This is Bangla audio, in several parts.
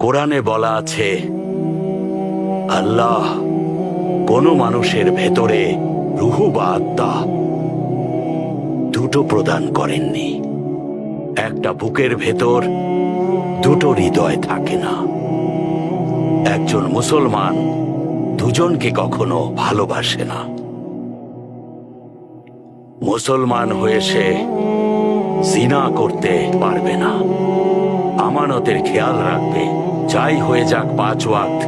কোরআনে বলা আছে, আল্লাহ কোন মানুষের ভেতরে রূহ বা আত্মা দুটো প্রদান করেননি। একটা বুকের ভেতর দুটো হৃদয় থাকে না। একজন মুসলমান দুজনকে কখনো ভালোবাসে না। মুসলমান হয়ে সে জিনা করতে পারবে না, আমানতের খেয়াল রাখবে, যাই হয়ে যাক 5 ওয়াক্ত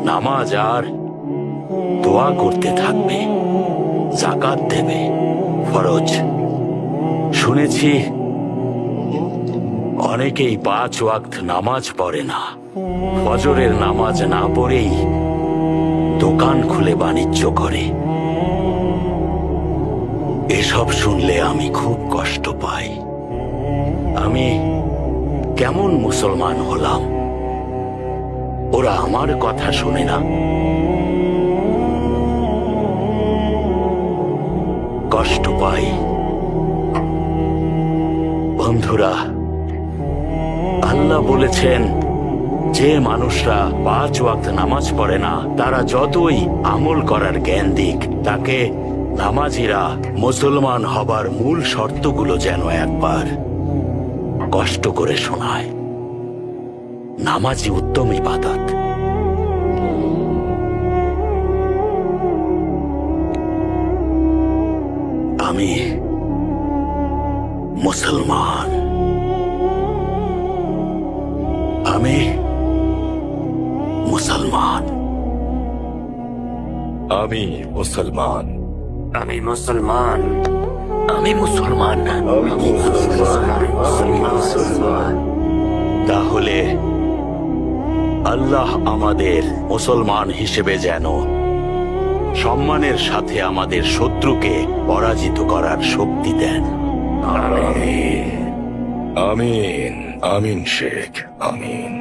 নামাজ আর দোয়া করতে থাকবে, যাকাত দেবে, ফরজ। শুনেছি অনেকেই 5 ওয়াক্ত নামাজ পড়ে না, ফজরের নামাজ না পড়েই দোকান খুলে বাণিজ্য করে। এসব শুনলে আমি খুব কষ্ট পাই। আমি কেমন মুসলমান হলাম? ওরা আমার কথা শুনে না। কষ্ট পাই। বন্ধুরা, আল্লাহ বলেছেন, যে মানুষরা 5 ওয়াক্ত নামাজ পড়ে না, তারা যতই আমল করার জ্ঞান দিক, তাকে নামাজিরা মুসলমান হবার মূল শর্তগুলো যেন একবার কষ্ট করে শোনায়। নামাজই উত্তম ইবাদত। আমি মুসলমান। আমি মুসলমান। আমি মুসলমান। আমি মুসলমান। আমি মুসলমান। তাহলে আল্লাহ আমাদের মুসলমান হিসেবে যেন সম্মানের সাথে আমাদের শত্রুকে পরাজিত করার শক্তি দেন। আমিন। আমিন শেখ, আমিন।